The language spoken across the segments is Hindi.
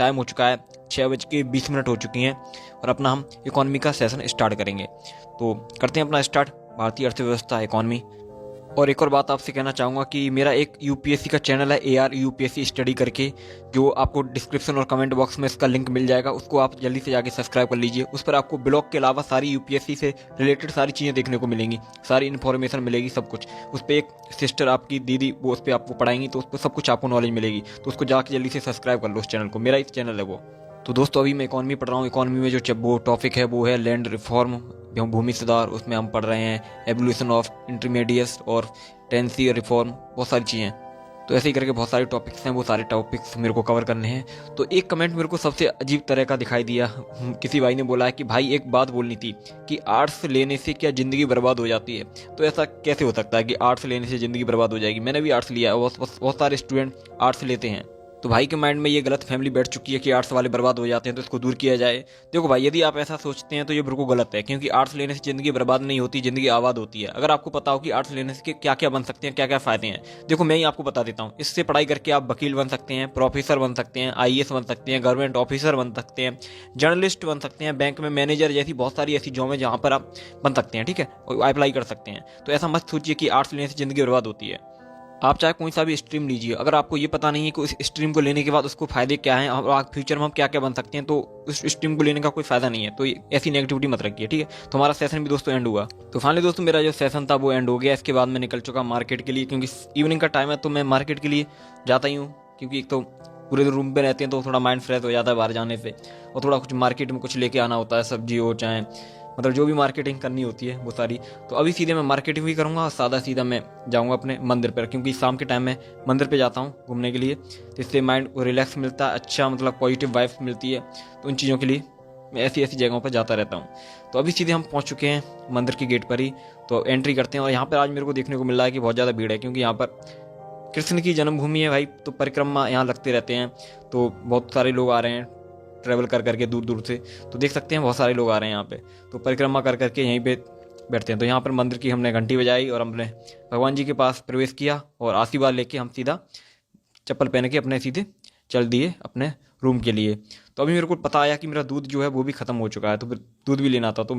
टाइम हो चुका है, 6:20 हो चुकी हैं और अपना हम इकोनॉमी का सेशन स्टार्ट करेंगे। तो करते हैं अपना स्टार्ट, भारतीय अर्थव्यवस्था, इकोनॉमी। और एक और बात आपसे कहना चाहूँगा कि मेरा एक यूपीएससी का चैनल है, AR यूपीएससी स्टडी करके, जो आपको डिस्क्रिप्शन और कमेंट बॉक्स में इसका लिंक मिल जाएगा, उसको आप जल्दी से जाके सब्सक्राइब कर लीजिए। उस पर आपको ब्लॉग के अलावा सारी यूपीएससी से रिलेटेड सारी चीज़ें देखने को मिलेंगी, सारी इन्फॉर्मेशन मिलेगी, सब कुछ। उस पर एक सिस्टर आपकी दीदी वो उस पर आपको पढ़ाएंगी, तो उस पर सब कुछ आपको नॉलेज मिलेगी। तो उसको जाके जल्दी से सब्सक्राइब कर लो उस चैनल को, मेरा ही चैनल है वो। तो दोस्तों अभी मैं इकॉनमी पढ़ रहा हूँ। इकॉनमी में जो वो टॉपिक है वो है लैंड रिफॉर्म, भूमि सुधार। उसमें हम पढ़ रहे हैं एवोल्यूशन ऑफ इंटरमीडिएट्स और टेंसी रिफॉर्म, बहुत सारी चीज़ें। तो ऐसे ही करके बहुत सारे टॉपिक्स हैं, वो सारे टॉपिक्स मेरे को कवर करने हैं। तो एक कमेंट मेरे को सबसे अजीब तरह का दिखाई दिया। किसी भाई ने बोला है कि भाई एक बात बोलनी थी कि आर्ट्स लेने से क्या ज़िंदगी बर्बाद हो जाती है। तो ऐसा कैसे हो सकता है कि आर्ट्स लेने से ज़िंदगी बर्बाद हो जाएगी? मैंने भी आर्ट्स लिया है, बहुत सारे स्टूडेंट आर्ट्स लेते हैं। तो भाई के माइंड में ये गलत फैमिली बैठ चुकी है कि आर्ट्स वाले बर्बाद हो जाते हैं, तो इसको दूर किया जाए। देखो भाई, यदि आप ऐसा सोचते हैं तो ये बिल्कुल गलत है, क्योंकि आर्ट्स लेने से ज़िंदगी बर्बाद नहीं होती, ज़िंदगी आबाद होती है। अगर आपको पता हो कि आर्ट्स लेने से क्या क्या बन सकते हैं, क्या क्या फ़ायदे हैं, देखो मैं ही आपको बता देता हूँ। इससे पढ़ाई करके आप वकील बन सकते हैं, प्रोफेसर बन सकते हैं, IAS बन सकते हैं, गवर्नमेंट ऑफिसर बन सकते हैं, जर्नलिस्ट बन सकते हैं, बैंक में मैनेजर जैसी बहुत सारी ऐसी जॉब है जहाँ पर आप बन सकते हैं, ठीक है, और अप्लाई कर सकते हैं। तो ऐसा मत सोचिए कि आर्ट्स लेने से ज़िंदगी बर्बाद होती है। आप चाहे कोई सा भी स्ट्रीम लीजिए, अगर आपको ये पता नहीं है कि उस स्ट्रीम को लेने के बाद उसको फायदे क्या हैं और आप फ्यूचर में हम क्या क्या बन सकते हैं, तो उस स्ट्रीम को लेने का कोई फायदा नहीं है। तो ऐसी नेगेटिविटी मत रखिए, ठीक है। तो हमारा सेशन भी दोस्तों एंड हुआ। तो फाइनली दोस्तों मेरा जो सेशन था वो एंड हो गया। इसके बाद मैं निकल चुका मार्केट के लिए, क्योंकि इवनिंग का टाइम है, तो मैं मार्केट के लिए जाता ही हूँ। क्योंकि एक तो पूरे दिन रूम पे रहते हैं तो थोड़ा माइंड फ्रेश हो जाता है बाहर जाने से, और थोड़ा कुछ मार्केट में कुछ लेके आना होता है, सब्जी हो चाहे मतलब जो भी मार्केटिंग करनी होती है वो सारी। तो अभी सीधे मैं मार्केटिंग भी करूँगा और सादा सीधा मैं जाऊँगा अपने मंदिर पर, क्योंकि शाम के टाइम में मंदिर पे जाता हूँ घूमने के लिए। तो इससे माइंड को रिलैक्स मिलता है, अच्छा मतलब पॉजिटिव वाइब्स मिलती है। तो उन चीज़ों के लिए मैं ऐसी ऐसी जगहों पर जाता रहता हूँ। तो अभी सीधे हम पहुँच चुके हैं मंदिर की गेट पर ही, तो एंट्री करते हैं। और यहाँ पर आज मेरे को देखने को मिल रहा है कि बहुत ज़्यादा भीड़ है, क्योंकि यहाँ पर कृष्ण की जन्मभूमि है भाई, तो परिक्रमा यहाँ लगते रहते हैं। तो बहुत सारे लोग आ रहे हैं ट्रैवल कर करके दूर दूर से, तो देख सकते हैं बहुत सारे लोग आ रहे हैं यहाँ पे। तो परिक्रमा कर करके यहीं पे बैठते हैं। तो यहाँ पर मंदिर की हमने घंटी बजाई और हमने भगवान जी के पास प्रवेश किया और आशीर्वाद लेके हम सीधा चप्पल पहन के अपने सीधे चल दिए अपने रूम के लिए। तो अभी मेरे को पता आया कि मेरा दूध जो है वो भी ख़त्म हो चुका है, तो फिर दूध भी लेना था। तो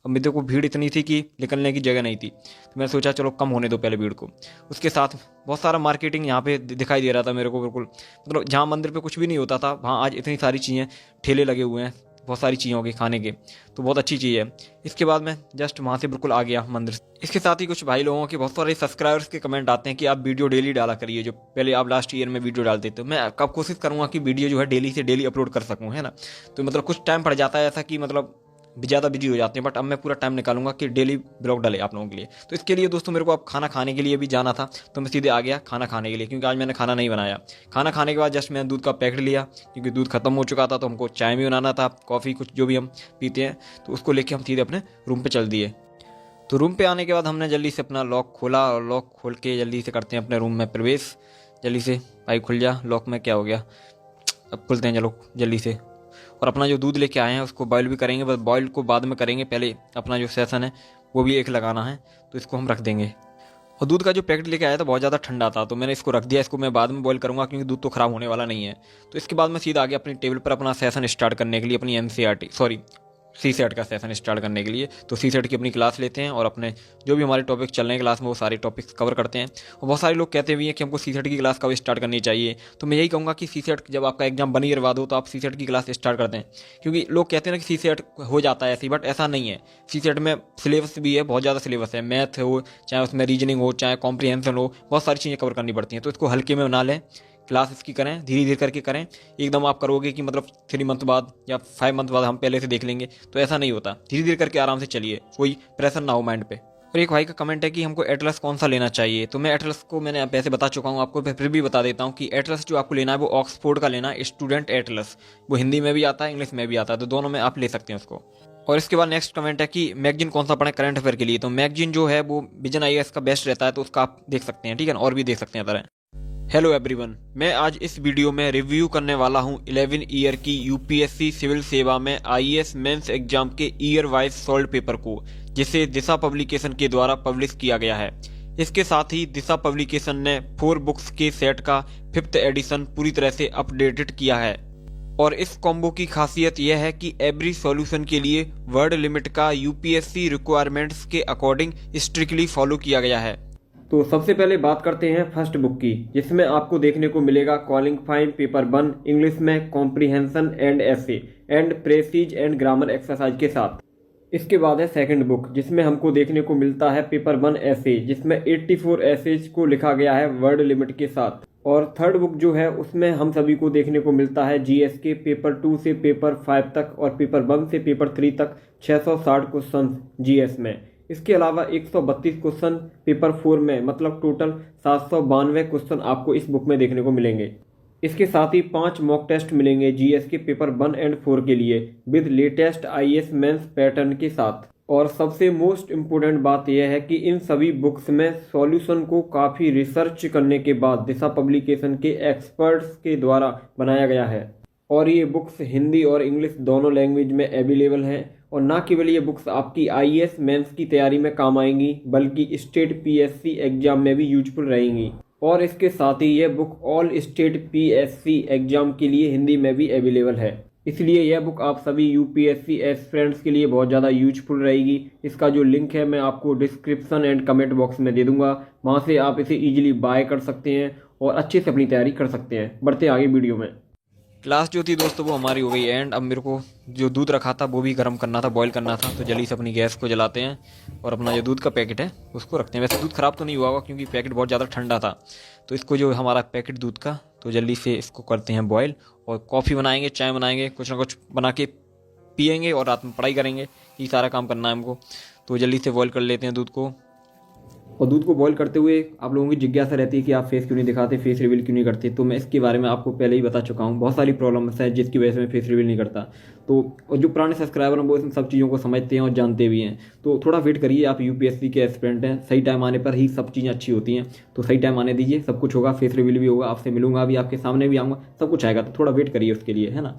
अब मेरे को भीड़ इतनी थी कि निकलने की जगह नहीं थी, तो मैंने सोचा चलो कम होने दो पहले भीड़ को। उसके साथ बहुत सारा मार्केटिंग यहाँ पे दिखाई दे रहा था मेरे को, बिल्कुल मतलब जहाँ मंदिर पे कुछ भी नहीं होता था वहाँ आज इतनी सारी चीज़ें, ठेले लगे हुए हैं बहुत सारी चीज़ों के खाने के, तो बहुत अच्छी चीज़ है। इसके बाद मैं जस्ट वहाँ से बिल्कुल आ गया मंदिर। इसके साथ ही कुछ भाई लोगों के बहुत सारे सब्सक्राइबर्स के कमेंट आते हैं कि आप वीडियो डेली डाला करिए, जो पहले आप लास्ट ईयर में वीडियो डालते थे। मैं कब कोशिश करूँगा कि वीडियो जो है डेली से डेली अपलोड कर सकूँ, है ना। तो मतलब कुछ टाइम पड़ जाता है ऐसा कि मतलब ज़्यादा बिजी हो जाते हैं, बट अब मैं पूरा टाइम निकालूंगा कि डेली ब्लॉग डाले आप लोगों के लिए। तो इसके लिए दोस्तों मेरे को अब खाना खाने के लिए भी जाना था, तो मैं सीधे आ गया खाना खाने के लिए, क्योंकि आज मैंने खाना नहीं बनाया। खाना खाने के बाद जस्ट मैंने दूध का पैकेट लिया, क्योंकि दूध खत्म हो चुका था, तो हमको चाय भी बनाना था, कॉफ़ी कुछ जो भी हम पीते हैं, तो उसको लेके हम सीधे अपने रूम पर चल दिए। तो रूम पर आने के बाद हमने जल्दी से अपना लॉक खोला और लॉक खोल के जल्दी से करते हैं अपने रूम में प्रवेश। जल्दी से भाई खुल जा, लॉक में क्या हो गया, अब खुलते हैं चलो जल्दी से। और अपना जो दूध लेके आए हैं उसको बॉयल भी करेंगे, बस बॉयल को बाद में करेंगे, पहले अपना जो सेशन है वो भी एक लगाना है, तो इसको हम रख देंगे। और दूध का जो पैकेट लेके आया था बहुत ज़्यादा ठंडा था, तो मैंने इसको रख दिया, इसको मैं बाद में बॉयल करूँगा, क्योंकि दूध तो ख़राब होने वाला नहीं है। तो इसके बाद मैं सीधा आ गया अपनी टेबल पर अपना सेशन स्टार्ट करने के लिए, अपनी CSET का सेशन स्टार्ट करने के लिए। तो CSET की अपनी क्लास लेते हैं और अपने जो भी हमारे टॉपिक चल रहे हैं क्लास में वो सारे टॉपिक्स कवर करते हैं। और बहुत सारे लोग कहते भी हैं कि हमको CSET की क्लास कब स्टार्ट करनी चाहिए, तो मैं यही कहूँगा कि CSET जब आपका एग्जाम 1 ईयर बाद हो तो आप CSET की क्लास स्टार्ट कर दें। क्योंकि लोग कहते हैं ना कि CSET हो जाता है ऐसे ही, बट ऐसा नहीं है। CSET में सिलेबस भी है, बहुत ज़्यादा सिलेबस है, मैथ हो चाहे उसमें रीजनिंग हो चाहे कॉम्प्रीहेंशन हो, बहुत सारी चीज़ें कवर करनी पड़ती हैं। तो इसको हल्के में ना लें, क्लास इसकी करें, धीरे धीरे करके करें। एकदम आप करोगे कि मतलब 3 मंथ बाद या 5 मंथ बाद हम पहले से देख लेंगे, तो ऐसा नहीं होता। धीरे धीरे करके आराम से चलिए, कोई प्रेशर ना हो माइंड पे। और एक भाई का कमेंट है कि हमको एटलस कौन सा लेना चाहिए, तो मैं एटलस को मैंने वैसे बता चुका हूँ आपको, फिर भी बता देता हूँ कि एटलस जो आपको लेना है वो ऑक्सफोर्ड का लेना है, स्टूडेंट एटलस। वो हिंदी में भी आता है, इंग्लिश में भी आता है, तो दोनों में आप ले सकते हैं उसको। और इसके बाद नेक्स्ट कमेंट है कि मैगजीन कौन सा पढ़ें करंट अफेयर के लिए, तो मैगजीन जो है वो विजन IAS का बेस्ट रहता है, तो उसका आप देख सकते हैं, ठीक है ना, और भी देख सकते हैं तरह। हेलो एवरीवन, मैं आज इस वीडियो में रिव्यू करने वाला हूं 11 ईयर की यूपीएससी सिविल सेवा में IAS मेंस एग्जाम के ईयर वाइज सॉल्व पेपर को, जिसे दिशा पब्लिकेशन के द्वारा पब्लिश किया गया है। इसके साथ ही दिशा पब्लिकेशन ने 4 बुक्स के सेट का 5th एडिशन पूरी तरह से अपडेटेड किया है। और इस कॉम्बो की खासियत यह है कि एवरी सॉल्यूशन के लिए वर्ड लिमिट का यूपीएससी रिक्वायरमेंट्स के अकॉर्डिंग स्ट्रिक्टली फॉलो किया गया है। तो सबसे पहले बात करते हैं फर्स्ट बुक की, जिसमें आपको देखने को मिलेगा क्वालिफाइंग पेपर 1 इंग्लिश में comprehension and essay and precis and grammar exercise के साथ। इसके बाद है सेकंड बुक, जिसमें हमको देखने को मिलता है पेपर 1 ऐसे, जिसमें 84 ऐसेज को लिखा गया है वर्ड लिमिट के साथ। और थर्ड बुक जो है उसमें हम सभी को देखने को मिलता है जीएस के पेपर 2 से पेपर 5 तक और पेपर 1 से पेपर 3 तक 660 क्वेश्चन जीएस में। इसके अलावा 132 क्वेश्चन पेपर 4 में, मतलब टोटल 792 क्वेश्चन आपको इस बुक में देखने को मिलेंगे। इसके साथ ही 5 मॉक टेस्ट मिलेंगे जीएस के पेपर 1 एंड 4 के लिए with latest IAS mains pattern के साथ। और सबसे मोस्ट इम्पोर्टेंट बात यह है कि इन सभी बुक्स में सॉल्यूशन को काफ़ी रिसर्च करने के बाद दिशा पब्लिकेशन के एक्सपर्ट्स के द्वारा बनाया गया है। और ये बुक्स हिंदी और इंग्लिश दोनों लैंग्वेज में अवेलेबल हैं। और ना केवल ये बुक्स आपकी आईएएस मेंस की तैयारी में काम आएंगी, बल्कि स्टेट पीएससी एग्जाम में भी यूजफुल रहेंगी। और इसके साथ ही ये book all state PSC exam के लिए हिंदी में भी अवेलेबल है। इसलिए यह बुक आप सभी यूपीएससी एस्पिरेंट्स के लिए बहुत ज़्यादा यूजफुल रहेगी। इसका जो लिंक है मैं आपको डिस्क्रिप्शन एंड कमेंट बॉक्स में दे दूंगा, वहाँ से आप इसे ईजिली बाय कर सकते हैं और अच्छे से अपनी तैयारी कर सकते हैं। बढ़ते आगे वीडियो में। क्लास जो थी दोस्तों वो हमारी हो गई एंड अब मेरे को जो दूध रखा था वो भी गर्म करना था, बॉईल करना था। तो जल्दी से अपनी गैस को जलाते हैं और अपना जो दूध का पैकेट है उसको रखते हैं। वैसे दूध ख़राब तो नहीं हुआ होगा क्योंकि पैकेट बहुत ज़्यादा ठंडा था। तो इसको जो हमारा पैकेट दूध का, तो जल्दी से इसको करते हैं बॉईल और कॉफ़ी बनाएंगे, चाय बनाएंगे, कुछ ना कुछ बना के पियेंगे और रात में पढ़ाई करेंगे। ये सारा काम करना है हमको। तो जल्दी से बॉईल कर लेते हैं दूध को। और दूध को बॉईल करते हुए आप लोगों की जिज्ञासा रहती है कि आप फेस क्यों नहीं दिखाते, फेस रिवील क्यों नहीं करते। तो मैं इसके बारे में आपको पहले ही बता चुका हूँ। बहुत सारी प्रॉब्लम्स हैं जिसकी वजह से मैं फेस रिवील नहीं करता। तो और जो पुराने सब्सक्राइबर हैं वो इन सब चीज़ों को समझते हैं और जानते भी हैं। तो थोड़ा वेट करिए, आप यूपीएससी के एस्पिरेंट हैं, सही टाइम आने पर ही सब चीज़ें अच्छी होती हैं। तो सही टाइम आने दीजिए, सब कुछ होगा, फेस रिवील भी होगा, आपसे मिलूंगा भी, आपके सामने भी आऊँगा, सब कुछ आएगा। तो थोड़ा वेट करिए उसके लिए, है ना।